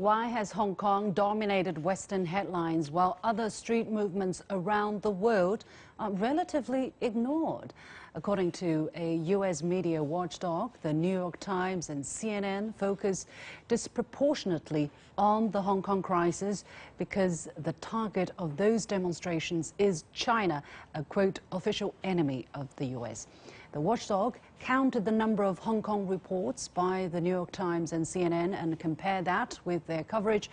Why has Hong Kong dominated Western headlines while other street movements around the world are relatively ignored? According to a U.S. media watchdog, the New York Times and CNN focus disproportionately on the Hong Kong crisis because the target of those demonstrations is China, a, quote, official enemy of the U.S. The watchdog counted the number of Hong Kong reports by the New York Times and CNN and compared that with their coverage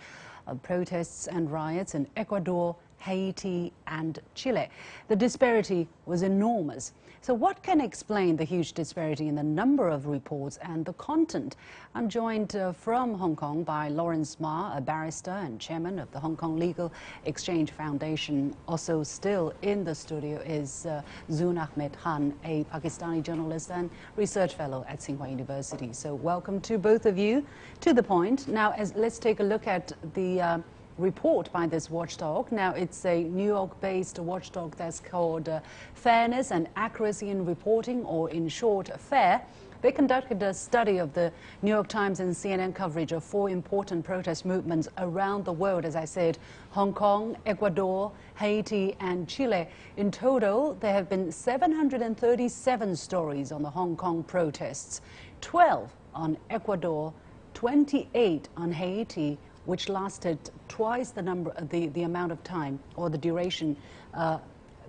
of protests and riots in Ecuador, Haiti and Chile. The disparity was enormous. So what can explain the huge disparity in the number of reports and the content? I'm joined from Hong Kong by Lawrence Ma, a barrister and chairman of the Hong Kong Legal Exchange Foundation. Also still in the studio is Zun Ahmed Khan, a Pakistani journalist and research fellow at Tsinghua University. So welcome to both of you. To the point. Now, let's take a look at the report by this watchdog. Now, it's a New York-based watchdog that's called Fairness and Accuracy in Reporting, or in short, FAIR. They conducted a study of the New York Times and CNN coverage of 4 important protest movements around the world, as I said, Hong Kong, Ecuador, Haiti and Chile. In total, there have been 737 stories on the Hong Kong protests, 12 on Ecuador, 28 on Haiti, which lasted twice the number, the amount of time or the duration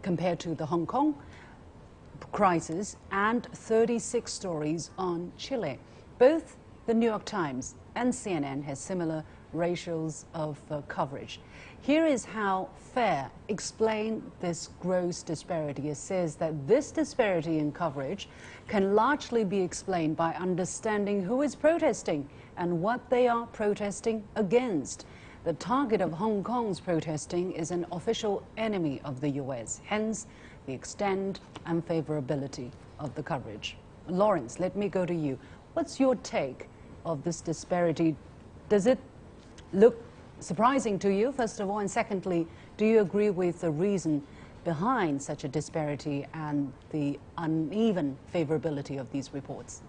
compared to the Hong Kong crisis, and 36 stories on Chile. Both the New York Times and CNN has similar ratios of coverage. Here is how FAIR explained this gross disparity. It says that this disparity in coverage can largely be explained by understanding who is protesting and what they are protesting against. The target of Hong Kong's protesting is an official enemy of the U.S., hence the extent and favorability of the coverage. Lawrence, let me go to you. What's your take of this disparity? Does it look surprising to you, first of all? And secondly, do you agree with the reason behind such a disparity and the uneven favorability of these reports?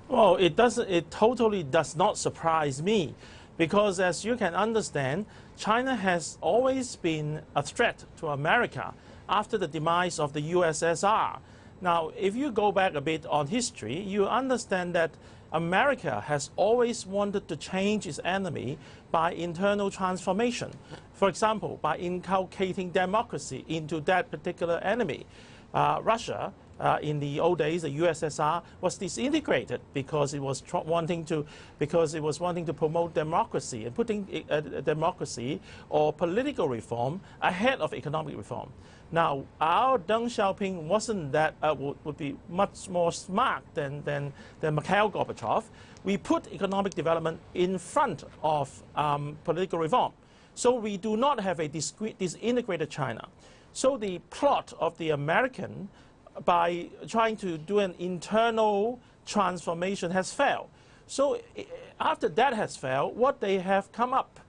Well, it totally does not surprise me, because as you can understand, China has always been a threat to America after the demise of the USSR. Now, if you go back a bit on history, you understand that America has always wanted to change its enemy by internal transformation. For example, by inculcating democracy into that particular enemy. Russia, in the old days, the USSR was disintegrated because it was wanting to promote democracy and putting democracy or political reform ahead of economic reform. Now, our Deng Xiaoping wasn't that would be much more smart than Mikhail Gorbachev. We put economic development in front of political reform. So we do not have a disintegrated China. So the plot of the American, by trying to do an internal transformation, has failed. So after that has failed, what they have come up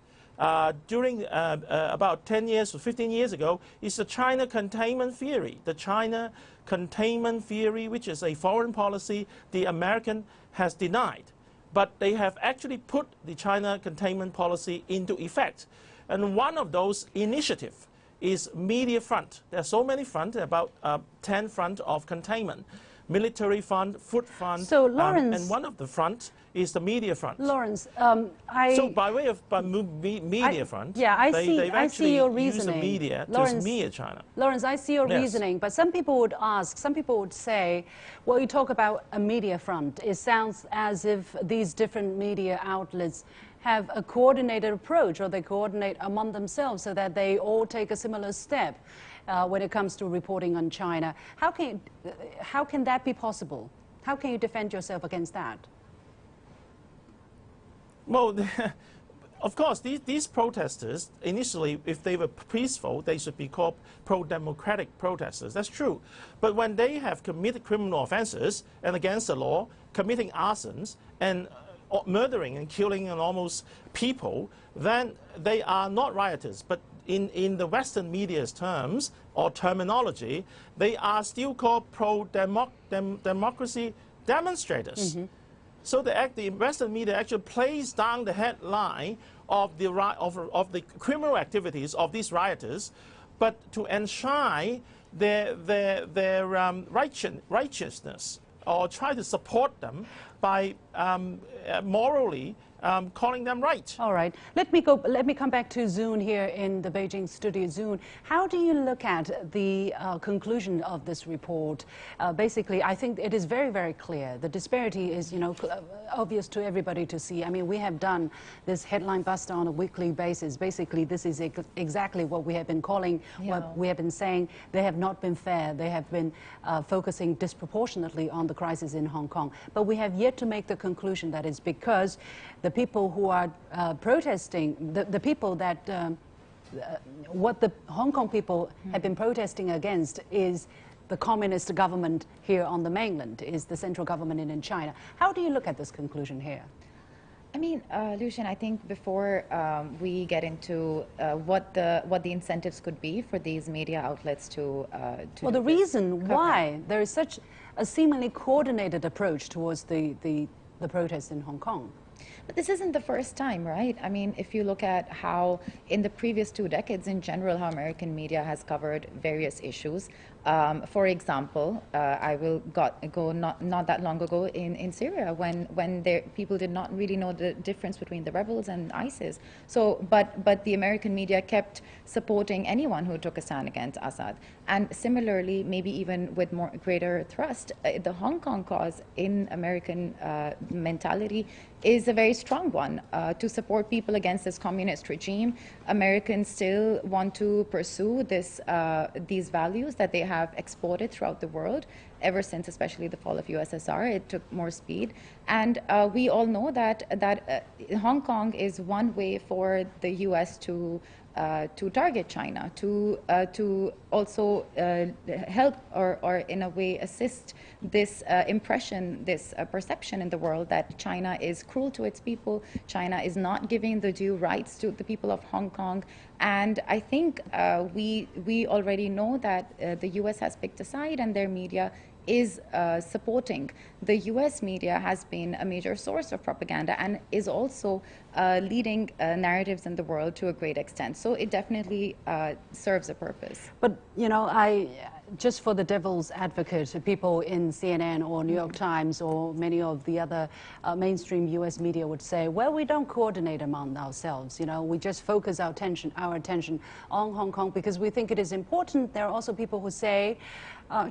during about 10 years or 15 years ago is the China containment theory. The China containment theory, which is a foreign policy the American has denied. But they have actually put the China containment policy into effect. And one of those initiatives is media front. There are so many fronts, about 10 fronts of containment. Military front, food front, so, Lawrence, and one of the fronts is the media front. Lawrence, so by way of media front, yeah, I see your reasoning. Use the media Lawrence, to smear China. Lawrence, I see your reasoning, but some people would ask, some people would say, well, you talk about a media front. It sounds as if these different media outlets have a coordinated approach, or they coordinate among themselves so that they all take a similar step when it comes to reporting on China. How can that be possible? How can you defend yourself against that? Well, of course, these protesters, initially, if they were peaceful, they should be called pro-democratic protesters. That's true. But when they have committed criminal offenses and against the law, committing arsons and murdering and killing almost people, then they are not rioters. But in the Western media's terms or terminology, they are still called pro-democracy demonstrators. So the Western media actually plays down the headline of the criminal activities of these rioters, but to enshrine their righteousness, or try to support them by morally calling them right. All right. Let me come back to Zun here in the Beijing studio. Zun, how do you look at the conclusion of this report? Basically, I think it is very, very clear. The disparity is, obvious to everybody to see. I mean, we have done this headline buster on a weekly basis. Basically, this is exactly what we have been calling, what we have been saying. They have not been fair. They have been focusing disproportionately on the crisis in Hong Kong. But we have yet to make the conclusion that it's because the people who are protesting, the people that, what the Hong Kong people have been protesting against is the communist government here on the mainland, is the central government in China. How do you look at this conclusion here? I mean, Lucian, I think before we get into what the incentives could be for these media outlets to well, the reason why there is such a seemingly coordinated approach towards the protests in Hong Kong. But this isn't the first time, right? I mean, if you look at how in the previous 2 decades in general, how American media has covered various issues. For example, I will go not that long ago in Syria when people did not really know the difference between the rebels and ISIS. So, but the American media kept supporting anyone who took a stand against Assad. And similarly, maybe even with greater thrust, the Hong Kong cause in American mentality is a very strong one. To support people against this communist regime, Americans still want to pursue these values that they have exported throughout the world ever since, especially the fall of USSR. It took more speed, and we all know that Hong Kong is one way for the US to target China, to also help or in a way assist this impression, this perception in the world that China is cruel to its people, China is not giving the due rights to the people of Hong Kong. And I think we already know that the US has picked a side and their media is supporting. The US media has been a major source of propaganda and is also leading narratives in the world to a great extent. So it definitely serves a purpose. But, just for the devil's advocate, people in CNN or New York Times or many of the other mainstream US media would say, well, we don't coordinate among ourselves. We just focus our attention on Hong Kong because we think it is important. There are also people who say,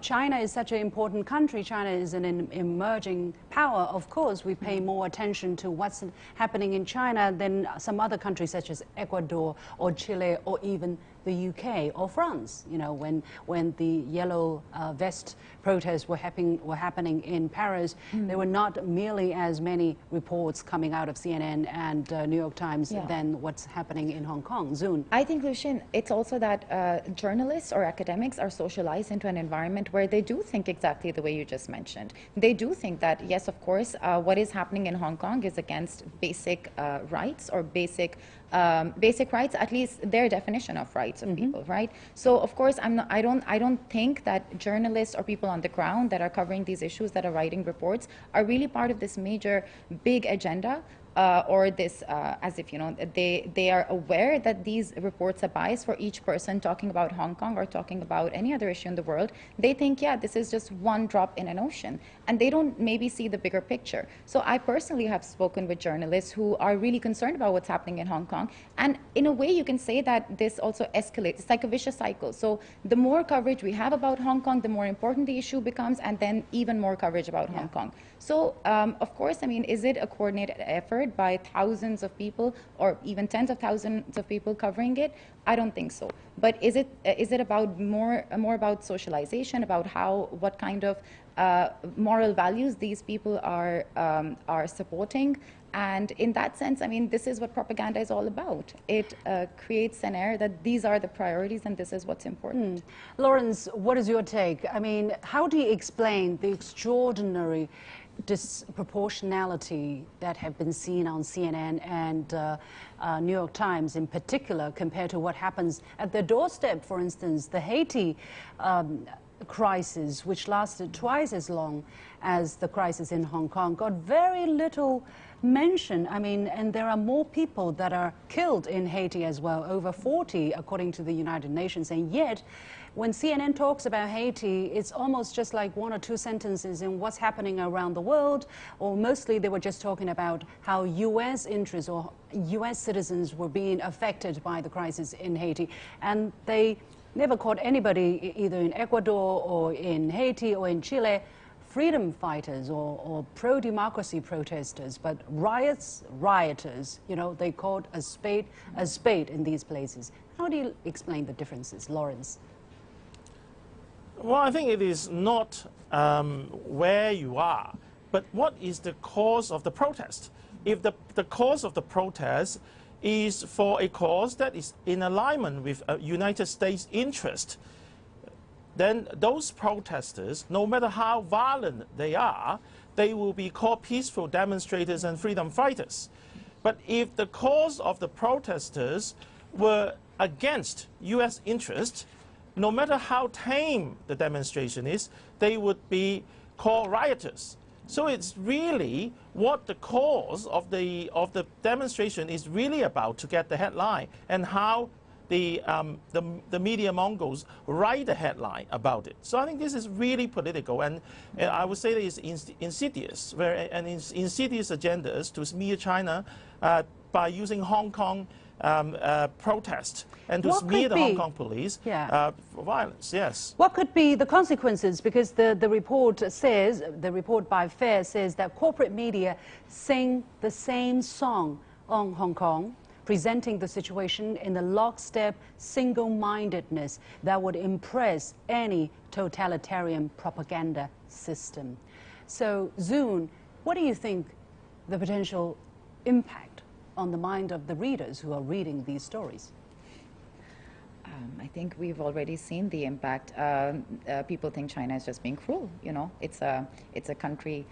China is such an important country. China is an emerging power. Of course, we pay more attention to what's happening in China than some other countries such as Ecuador or Chile or even the UK or France. When the yellow vest protests were happening in Paris, there were not merely as many reports coming out of CNN and New York Times than what's happening in Hong Kong. Zun. I think, Lucian, it's also that journalists or academics are socialized into an environment where they do think exactly the way you just mentioned. They do think that, yes, of course, what is happening in Hong Kong is against basic rights or basic rights, at least their definition of rights of people, right? So of course, I don't think that journalists or people on the ground that are covering these issues, that are writing reports, are really part of this major big agenda. Or this, as if, they are aware that these reports are biased for each person talking about Hong Kong or talking about any other issue in the world. They think, yeah, this is just one drop in an ocean. And they don't maybe see the bigger picture. So I personally have spoken with journalists who are really concerned about what's happening in Hong Kong. And in a way, you can say that this also escalates. It's like a vicious cycle. So the more coverage we have about Hong Kong, the more important the issue becomes, and then even more coverage about Hong Kong. So, of course, I mean, is it a coordinated effort by thousands of people or even tens of thousands of people covering it? I don't think so. But is it about more about socialization, about what kind of moral values these people are supporting? And in that sense, I mean, this is what propaganda is all about. It creates an air that these are the priorities and this is what's important. Lawrence, what is your take? I mean, how do you explain the extraordinary disproportionality that have been seen on CNN and New York Times in particular compared to what happens at their doorstep? For instance, the Haiti crisis, which lasted twice as long as the crisis in Hong Kong, got very little mention. I mean, and there are more people that are killed in Haiti as well, over 40 according to the United Nations, and yet when CNN talks about Haiti, it's almost just like one or two sentences in what's happening around the world, or mostly they were just talking about how U.S. interests or U.S. citizens were being affected by the crisis in Haiti, and they never caught anybody either in Ecuador or in Haiti or in Chile freedom fighters or pro-democracy protesters, but rioters, you know, they called a spade in these places. How do you explain the differences, Lawrence? Well, I think it is not where you are, but what is the cause of the protest? If the cause of the protest is for a cause that is in alignment with United States interest, then those protesters, no matter how violent they are, they will be called peaceful demonstrators and freedom fighters. But if the cause of the protesters were against U.S. interests, no matter how tame the demonstration is, they would be called rioters. So it's really what the cause of the demonstration is really about to get the headline, and how the media mongols write the headline about it. So I think this is really political, and I would say that it's insidious, insidious agendas to smear China by using Hong Kong protest and to smear the Hong Kong police for violence. Yes. What could be the consequences? Because the report says, the report by FAIR says that corporate media sing the same song on Hong Kong, presenting the situation in the lockstep single-mindedness that would impress any totalitarian propaganda system. So, Zun, what do you think the potential impact on the mind of the readers who are reading these stories? I think we've already seen the impact. People think China is just being cruel. You know, it's a country.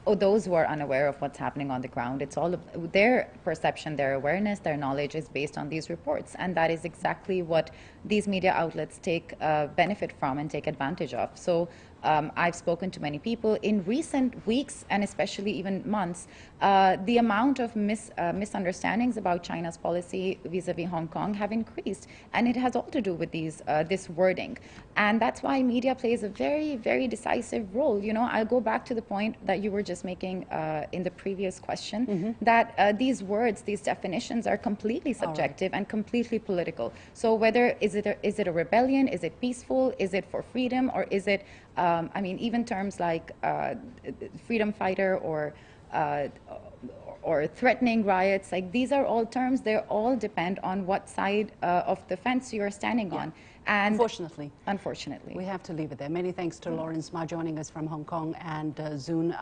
Those who are unaware of what's happening on the ground, it's all their perception, their awareness, their knowledge is based on these reports, and that is exactly what these media outlets take benefit from and take advantage of. So I've spoken to many people in recent weeks and especially even months. The amount of misunderstandings about China's policy vis-a-vis Hong Kong have increased, and it has all to do with this wording. And that's why media plays a very, very decisive role. You know, I'll go back to the point that you were just making in the previous question, that these words, these definitions are completely subjective and completely political. So whether is it a rebellion, is it peaceful, is it for freedom, or is it I mean, even terms like freedom fighter or threatening riots, like these are all terms, they all depend on what side of the fence you're standing on. And unfortunately. We have to leave it there. Many thanks to Lawrence Ma joining us from Hong Kong, and Zun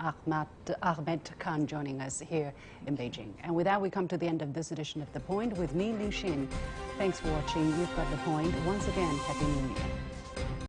Ahmed Khan joining us here in Beijing. And with that, we come to the end of this edition of The Point with me, Liu Xin. Thanks for watching. You've got The Point. Once again, Happy New Year.